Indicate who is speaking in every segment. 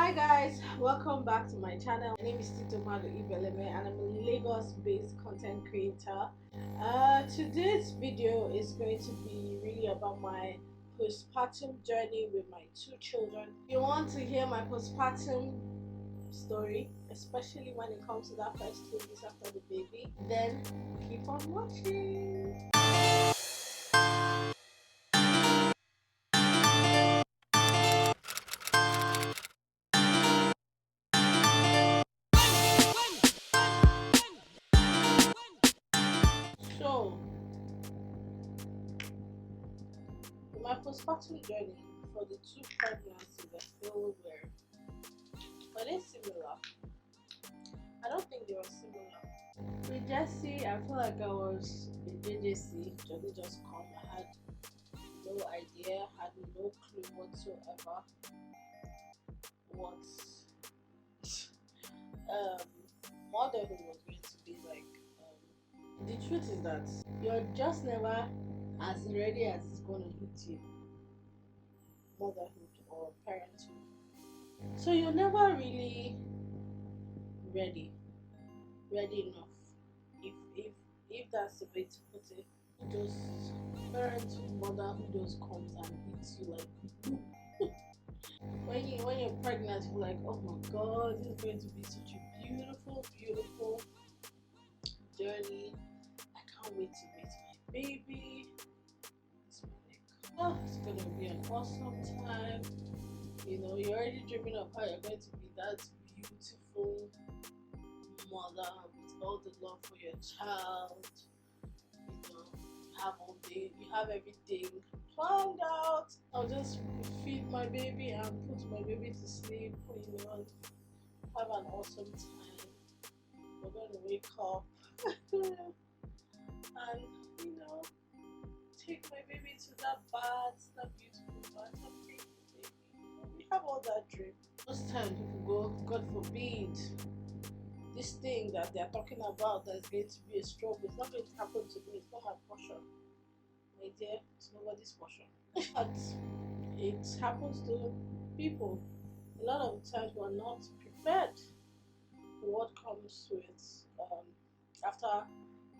Speaker 1: Hi guys, welcome back to my channel. My name is Tito Mado Ibeleme and I'm a Lagos-based content creator. Today's video is going to be really about my postpartum journey with my two children. If you want to hear my postpartum story, especially when it comes to that first 2 weeks after the baby, then keep on watching. So, my postpartum journey for the two pregnancies I feel were they similar? I don't think they were similar. With Jesse, I feel like I was in JJC. Johnny just come. I had no idea, had no clue whatsoever what um, motherhood was going to be like. The truth is that you're just never as ready as it's gonna hit you, motherhood or parenthood. So you're never really ready, ready enough. If that's the way to put it. Those parenthood, motherhood just comes and hits you like when you're pregnant, you're like, oh my god, this is going to be such a beautiful journey. I can't wait to meet my baby. It's gonna be an awesome time. You know, you're already dreaming of how you're going to be that beautiful mother with all the love for your child. You know, you have everything planned out. I'll just feed my baby and put my baby to sleep, you know, have an awesome time. We're gonna wake up and you know, take my baby to that bath, that beautiful bath, that beautiful baby. We have all that dream. Most time people go, God forbid, this thing that they're talking about that's going to be a stroke, it's not going to happen to me, it's not my portion. My dear, it's nobody's portion. But it happens to people. A lot of times we're not prepared for what comes with after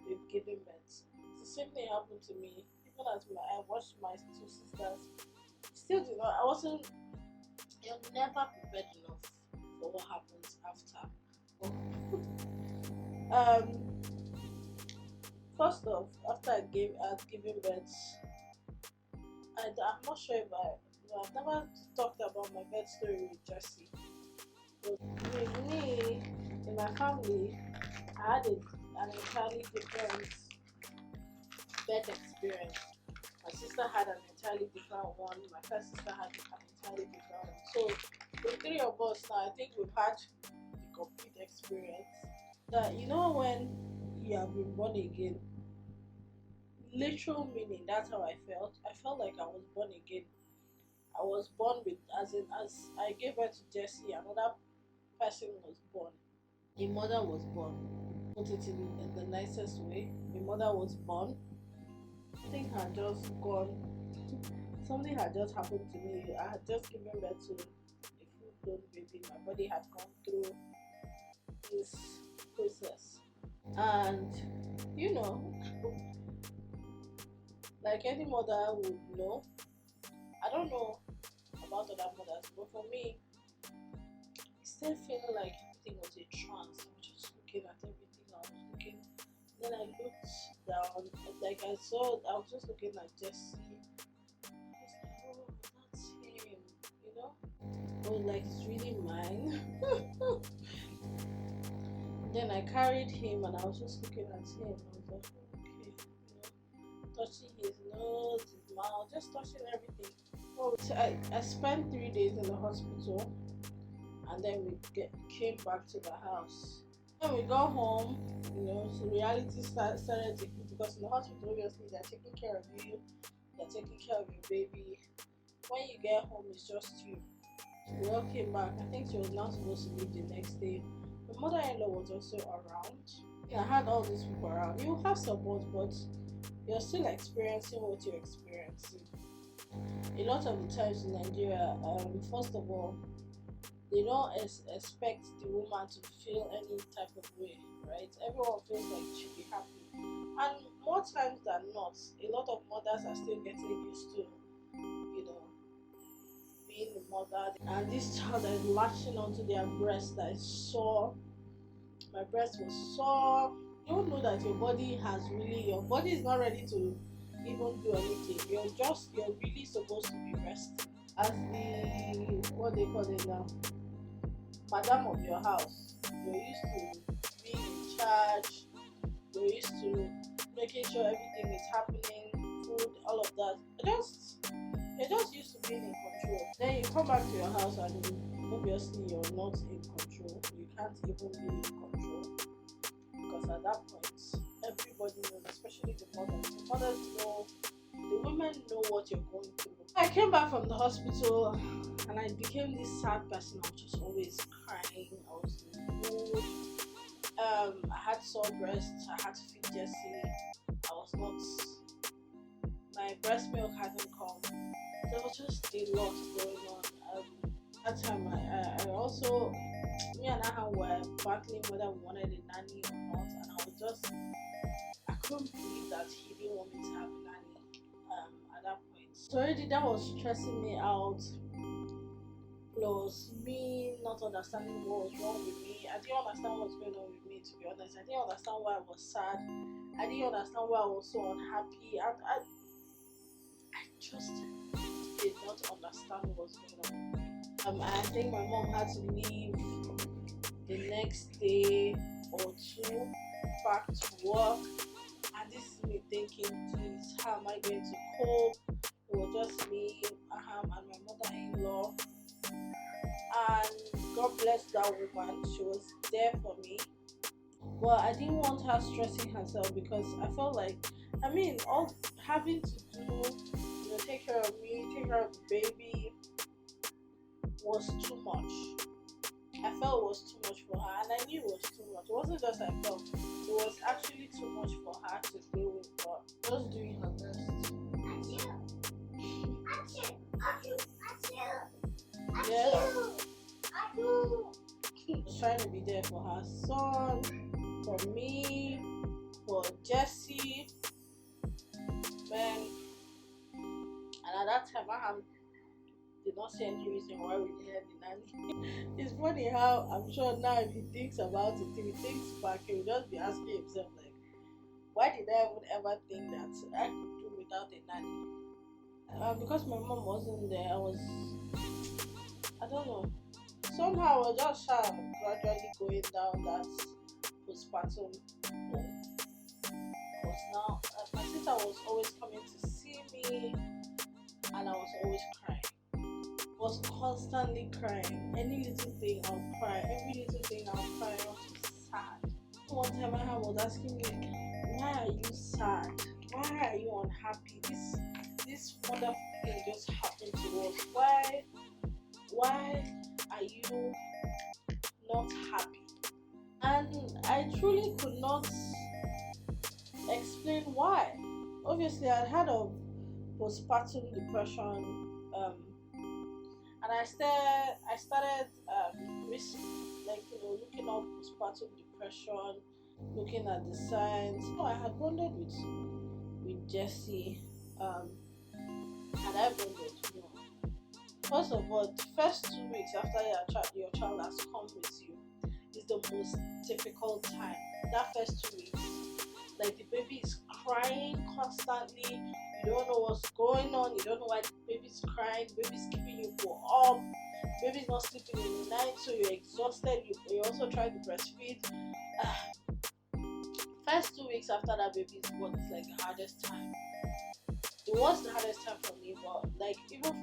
Speaker 1: we've given birth. The same thing happened to me. Even as I watched my two sisters, still did not. You're never prepared enough for what happens after. First off, after I've given birth, I'm not sure if I've never talked about my birth story with Jesse. But with me, in my family, I had an entirely different birth experience. My sister had an entirely different one. My first sister had an entirely different one. So the three of us now, I think we've had the complete experience. That you know when you have been born again, literal meaning. That's how I felt. I felt like I was born again. I was born with, as I gave birth to Jesse, another person was born. A mother was born. Put it in the nicest way. A mother was born. Something had just gone. Something had just happened to me. I had just given birth to a full-blown baby. My body had gone through this process, and you know, like any mother would know. I don't know about other mothers, but for me, I still feeling like everything was a trance. I was just looking at everything. I was looking. Then I looked down, and like I was just looking at Jesse. I was like, oh, that's him, you know? Oh, like it's really mine. Then I carried him, and I was just looking at him. I was like, oh, okay, you know, touching his nose, his mouth, just touching everything. Oh, so I spent 3 days in the hospital, and then came back to the house. When we got home, you know, so reality started to hit, because in the hospital, obviously, they're taking care of you, they're taking care of your baby. When you get home, it's just you. So we all came back. I think she was not supposed to leave the next day. My mother-in-law was also around. I had all these people around. You have support, but you're still experiencing what you're experiencing. A lot of the times in Nigeria, first of all, they don't expect the woman to feel any type of way, right? Everyone feels like she should be happy, and more times than not, a lot of mothers are still getting used to, you know, being a mother, and this child that is latching onto their breast that is sore. My breast was sore. You don't know that your body is not ready to even do anything. You're really supposed to be resting as the, what they call it now, madam of your house. You're used to being in charge. You're used to making sure everything is happening, food, all of that. You're just used to being in control. Then you come back to your house and obviously you're not in control. You can't even be in control, because at that point everybody knows, especially the mothers. The mothers know, the women know what you're going through. I came back from the hospital and I became this sad person. I was just always crying. I was in the mood. I had sore breasts. I had to feed Jessie. I was not. My breast milk hadn't come. There was just a lot going on. That time, I also, me and I were battling whether we wanted a nanny or not, and I couldn't believe that he didn't want me to have a nanny. At that point, so already that was stressing me out. Plus me not understanding what was wrong with me. I didn't understand what was going on with me, to be honest. I didn't understand why I was sad. I didn't understand why I was so unhappy. I just did not understand what was going on. I think my mom had to leave the next day or two back to work, and this is me thinking, please, how am I going to cope? It was just me, and my mother-in-law, and God bless that woman. She was there for me. Well, I didn't want her stressing herself, because I felt like, all having to do, take care of me, take care of the baby, was too much. I felt it was too much for her, and I knew it was too much. It wasn't just I felt, it was actually too much for her to deal with, but just doing her best. Yeah. Trying to be there for her son, for me, for Jessie, man. And at that time, I did not see any reason why we needed the nanny. It's funny how I'm sure now if he thinks about it, if he thinks back, he will just be asking himself like, why did I even ever think that I could do without a nanny? Because my mom wasn't there, I don't know. Somehow I was just gradually going down that postpartum. I was now, my sister was always coming to see me, and I was always crying. Was constantly crying. Any little thing I'll cry. Every little thing I'll cry. I was sad. One time my mom was asking me, why are you sad? Why are you unhappy? This wonderful thing just happened to us. Why are you not happy? And I truly could not explain why. Obviously I had a postpartum depression, and I started looking up postpartum depression, looking at the signs. So I had bonded with Jessie, and I bonded. First of all, the first 2 weeks after your child has come with you is the most difficult time. That first 2 weeks, like the baby is crying constantly. You don't know what's going on. You don't know why the baby's crying. The baby's keeping you up. The baby's not sleeping in the night, so you're exhausted. You're also trying to breastfeed. First 2 weeks after that baby is born is like the hardest time. It was the hardest time for me, but like even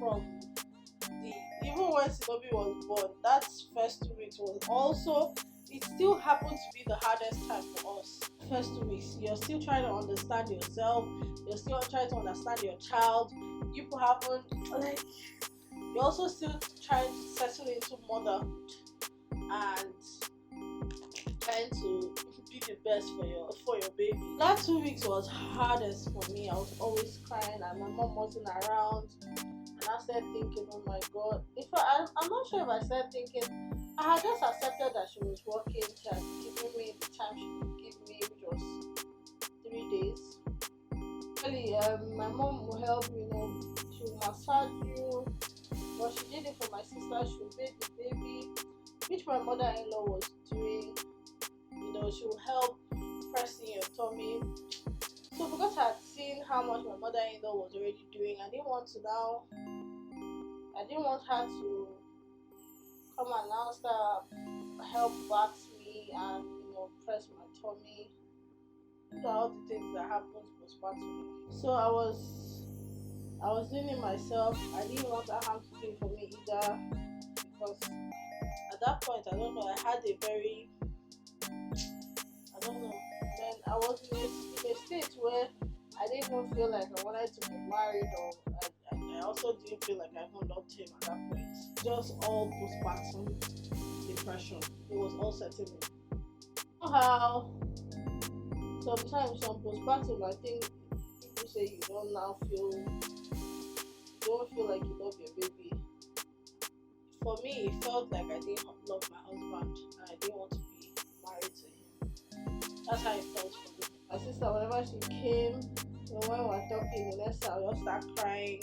Speaker 1: when Sinobi was born, that first 2 weeks was also, it still happened to be the hardest time for us. First 2 weeks, you're still trying to understand yourself, you're still trying to understand your child. You're also still trying to settle into motherhood and trying to be the best for your baby. That 2 weeks was hardest for me. I was always crying and my mom wasn't around. And I started thinking, oh my god. I'm not sure if I started thinking, I had just accepted that she was working. She had given me the time she could give me, which was 3 days. Really, my mom will help, she will massage you. But she did it for my sister. She would bathe the baby, which my mother-in-law was doing. She will help pressing your tummy. So because I had seen how much my mother-in-law was already doing, I didn't want her to come and now start help bath me and press my tummy. These are all the things that happens postpartum. So I was doing it myself. I didn't want her to do it for me either, because at that point, I don't know, I had a very, then I was in a state where I didn't even feel like I wanted to be married, or I also didn't feel like I even loved him at that point. Just all postpartum depression. It was all setting in. Somehow, sometimes on postpartum, I think people say you don't feel like you love your baby. For me, it felt like I didn't love my husband and I didn't want to be married to him. That's how it felt for me. My sister, whenever she came, when we were talking, the next time I just start crying.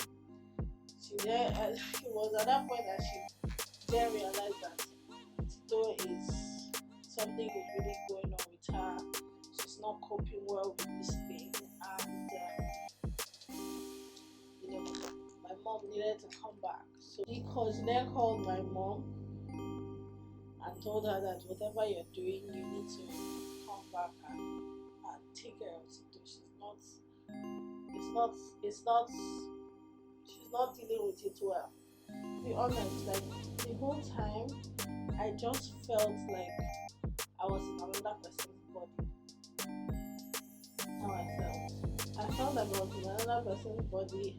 Speaker 1: It was at that point that she then realized that Tito something is really going on with her. She's not coping well with this thing, and my mom needed to come back. So he then called my mom and told her that whatever you're doing, you need to come back and take care of Tito. She's not dealing with it well. To be honest, like the whole time, I just felt like I was in another person's body. How I felt. I felt like I was in another person's body.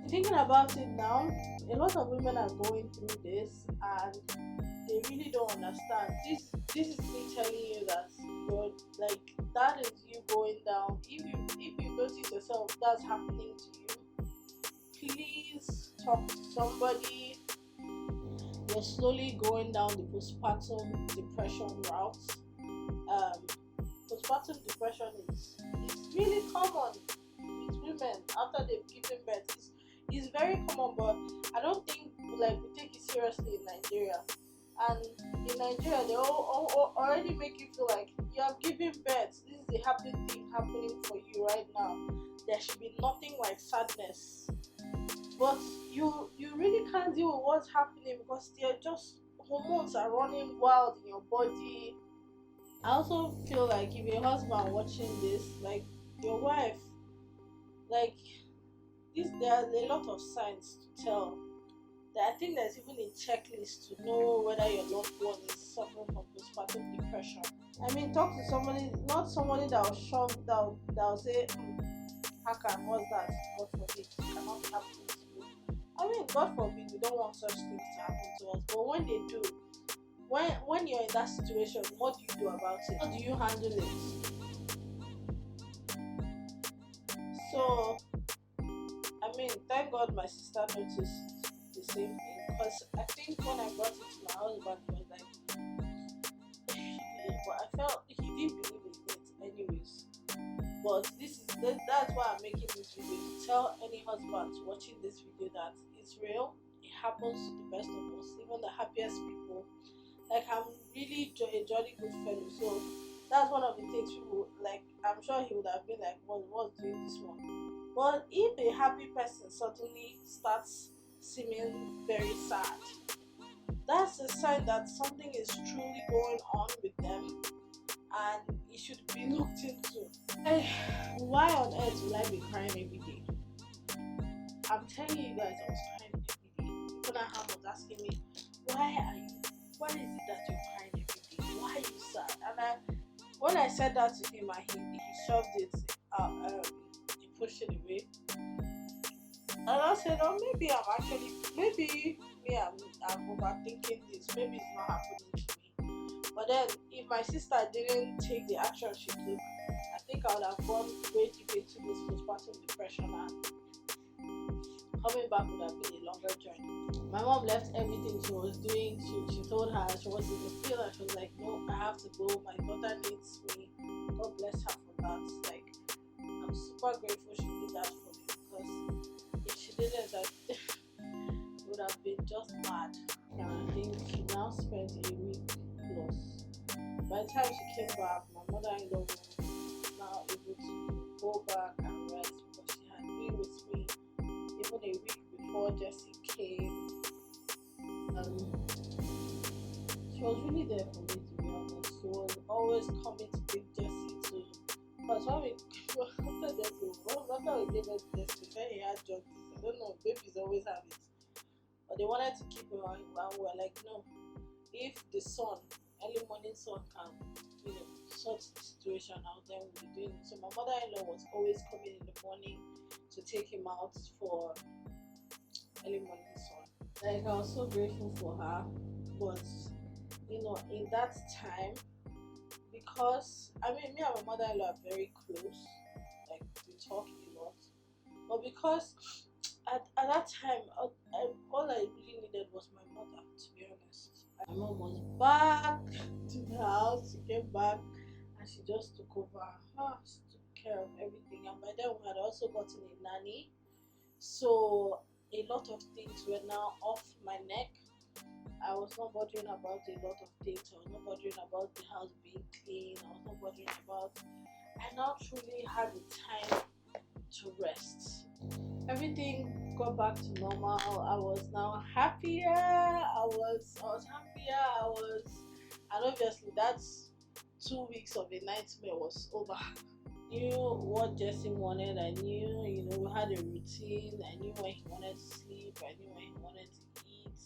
Speaker 1: Thinking about it now, a lot of women are going through this and they really don't understand. This is me telling you that that is you going down. If you notice yourself that's happening to you, please talk to somebody. You're slowly going down the postpartum depression route. Postpartum depression is really common with women after they've given birth. It's very common, but I don't think we take it seriously in Nigeria. And in Nigeria, they all already make you feel like you have given birth. This is the happy thing happening for you right now. There should be nothing like sadness. But you really can't deal with what's happening because they're just hormones are running wild in your body. I also feel like if your husband watching this, like your wife, there are a lot of signs to tell. I think there's even a checklist to know whether your loved one is suffering from postpartum depression. I mean, talk to somebody, not somebody that will shove, that will say, Haka, what's that? God forbid, it cannot happen to you. I mean, God forbid, we don't want such things to happen to us. But when they do, when you're in that situation, what do you do about it? How do you handle it? So, I mean, thank God my sister noticed the same thing, because I think when I brought it to my husband, he was like, but I felt he didn't believe in it anyways. But that's why I'm making this video, to tell any husbands watching this video that it's real. It happens to the best of us, even the happiest people. Like, I'm really a jolly good fellow, so that's one of the things people like. I'm sure he would have been like, what's doing this one? But if a happy person suddenly starts seeming very sad, that's a sign that something is truly going on with them and it should be looked into. Why on earth will I be crying every day? I'm telling you guys, I was crying every day. People was asking me, what is it that you're crying every day? Why are you sad? And when I said that to him, he shoved it he pushed it away. And I said, maybe I'm overthinking this. Maybe it's not happening to me. But then, if my sister didn't take the action she took, I think I would have gone way deep into this postpartum depression. And Coming back would have been a longer journey. My mom left everything she was doing. She told her she was in the field and she was like, no, I have to go. My daughter needs me. God bless her for that. Like, I'm super grateful she did that for me, because if she didn't, that it would have been just bad. And I think she now spent a week plus. By the time she came back, my mother-in-law was now able to go back and rest, because she had been with me even a week before Jessie came. She was really there for me, to be honest. She was always coming to bring Jessie to. But when we after Jessie, after we gave birth to Jessie, we said he had jaundice. I don't know, babies always have it. But they wanted to keep him, and we were like, no. If the sun, early morning sun, can, sort the situation out, then we'll be doing it. So my mother-in-law was always coming in the morning to take him out for early morning sun. Like, I was so grateful for her, but in that time, because me and my mother-in-law are very close, like we talk a lot, but because at that time, all I really needed was my mother, to be honest. My mom was back to the house. She came back and she just took over. She took care of everything. And by then, we had also gotten a nanny. So a lot of things were now off my neck. I was not bothering about a lot of things. I was not bothering about the house being clean. I was not bothering about. I now truly had the time to rest. Everything got back to normal. I was now happier. I was happier. And obviously that's 2 weeks of a nightmare was over. I knew what Jesse wanted. I knew, we had a routine. I knew when he wanted to sleep. I knew when he wanted to eat.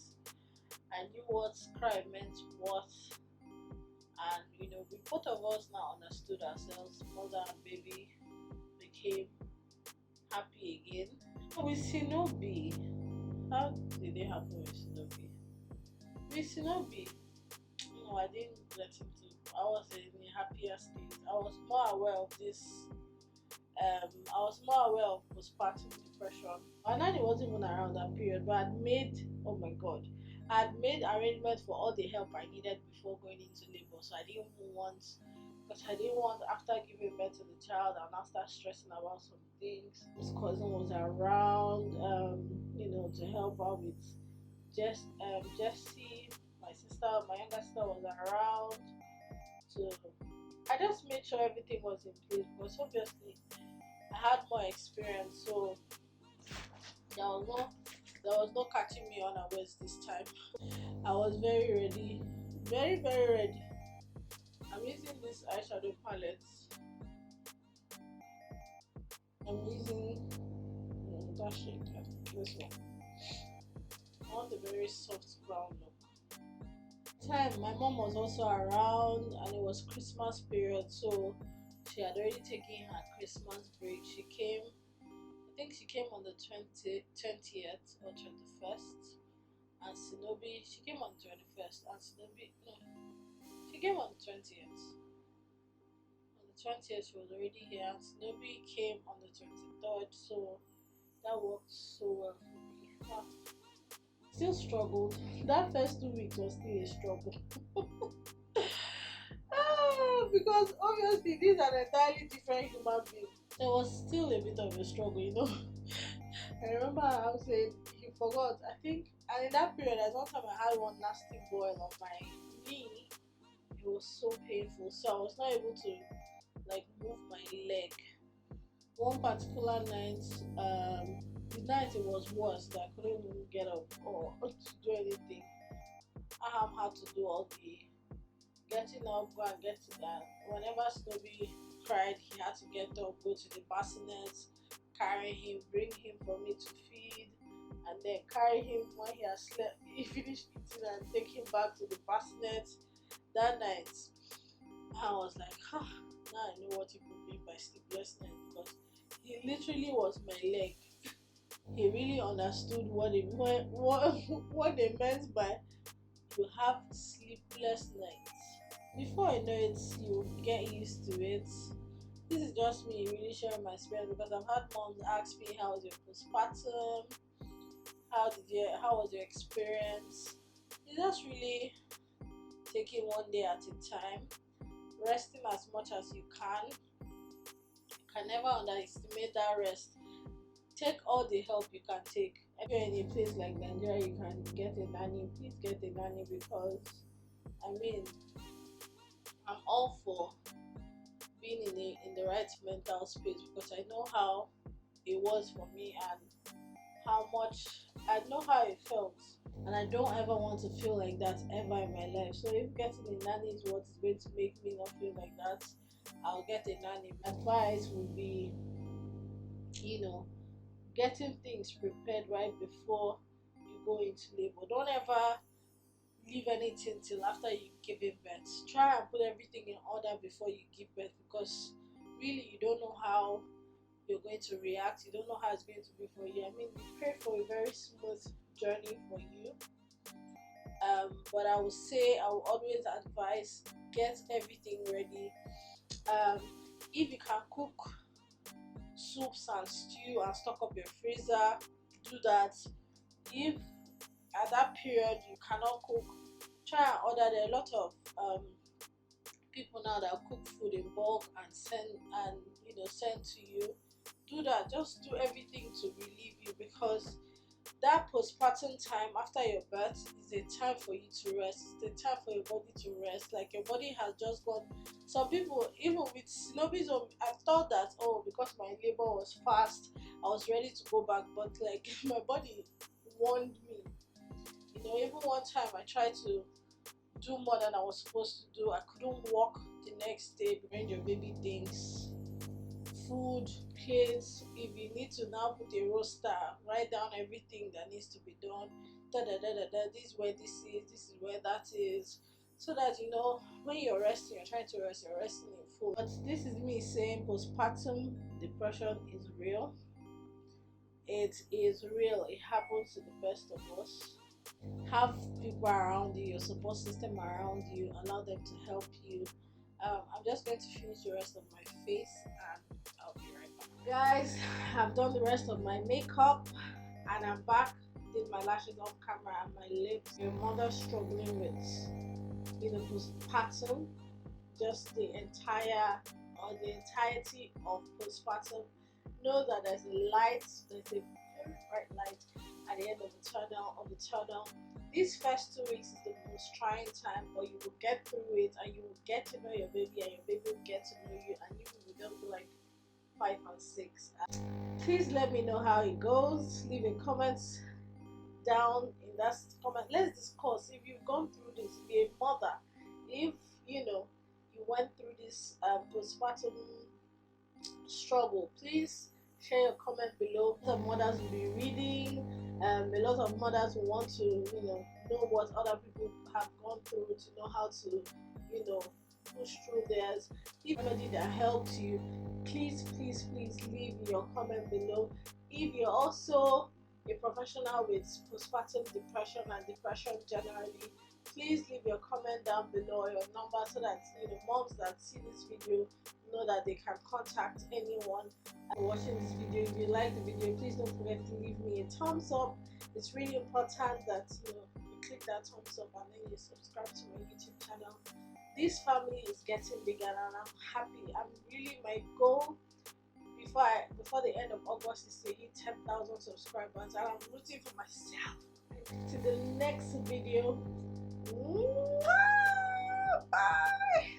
Speaker 1: I knew what cry meant what. And, we both of us now understood ourselves. Mother and baby became happy again. With Shinobi, how did it happen with Shinobi? With Shinobi, I didn't let him to. I was in a happier state. I was more aware of this. I was more aware of postpartum depression. My nanny wasn't even around that period, but oh my god, I had made arrangements for all the help I needed before going into labor. So I didn't want, after giving birth to the child, I'll now start stressing about some things. His cousin was around, to help out with Jessie. My younger sister was around. So I just made sure everything was in place, because obviously I had more experience. So there was no catching me unawares this time. I was very ready, very very ready. I'm using this eyeshadow palette. I'm using that shade, this one. I want a very soft brown look. My mom was also around, and it was Christmas period, so she had already taken her Christmas break. I think she came on the 20th or 21st, and she came on the 21st, and she came on the 20th. On the 20th, she was already here, and Shinobi came on the 23rd, so that worked so well for me. Still struggled. That first 2 weeks was still a struggle. Because obviously these are entirely different human beings. There was still a bit of a struggle. I remember I was saying he forgot. I think, and in that period, at one time I had one nasty boil on my knee. It was so painful, so I was not able to move my leg. One particular night, the night it was worse, that I couldn't even get up or to do anything. I had to do all the getting up, go and get to that. Whenever Snowy cried, he had to get up, go to the bassinet, carry him, bring him for me to feed, and then carry him when he had slept, he finished eating, and take him back to the bassinet. That night, I was like, now I know what people mean by sleepless night, because he literally was my leg. He really understood what they meant by you have sleepless nights. Before I know it, you get used to it. This is just me really sharing my experience, because I've had moms ask me how's your postpartum, how was your experience? You just really take it one day at a time, resting as much as you can. You can never underestimate that rest. Take all the help you can take. If you're in a place like Nigeria, you can get a nanny. Please get a nanny, because I mean, I'm all for being in the right mental space, because I know how it was for me and how much I know how it felt, and I don't ever want to feel like that ever in my life. So if getting a nanny is what is going to make me not feel like that, I'll get a nanny. My advice would be, you know, getting things prepared right before you go into labor. Don't ever leave anything till after you give birth. Try and put everything in order before you give birth, because really you don't know how you're going to react. You don't know how it's going to be for you. I mean, we pray for a very smooth journey for you. But I would say I will always advise, get everything ready. Um, if you can cook soups and stew and stock up your freezer, do that. If at that period you cannot cook, try and order. There are a lot of people now that cook food in bulk and send to you. Do that. Just do everything to relieve you, because that postpartum time after your birth is a time for you to rest. It's a time for your body to rest. Like, your body has just gone. Some people, even with synovium, I thought that, oh, because my labor was fast, I was ready to go back, but like my body warned me. Even one time I tried to do more than I was supposed to do. I couldn't walk the next day. Arrange your baby things, food, kids. If you need to now put a roster, write down everything that needs to be done. This is where this is where that is. So that when you're resting, you're trying to rest, you're resting in full. But this is me saying postpartum depression is real. It is real. It happens to the best of us. Have people around you, your support system around you, allow them to help you. I'm just going to finish the rest of my face and I'll be right back. Guys, I've done the rest of my makeup and I'm back. Did my lashes off camera and my lips. Your mother struggling with postpartum, just the entirety of postpartum, know that there's a light, there's a very bright light at the end of the tunnel. These first 2 weeks is the most trying time, but you will get through it and you will get to know your baby and your baby will get to know you, and you will just be like 5 and 6. Please let me know how it goes. Leave a comment down in that comment. Let's discuss if you've gone through this. Be a mother. If you went through this postpartum struggle, please share your comment below. A lot of mothers will be reading. A lot of mothers will want to know what other people have gone through, to know how to push through theirs. If anybody that helped you, please leave your comment below. If you're also a professional with postpartum depression and depression generally, please leave your comment down below, your number, so that moms that see this video know that they can contact anyone watching this video. If you like the video, please don't forget to leave me a thumbs up. It's really important that you click that thumbs up and then you subscribe to my YouTube channel. This family is getting bigger and I'm happy. My goal before the end of August is to hit 10,000 subscribers, and I'm rooting for myself. To the next video.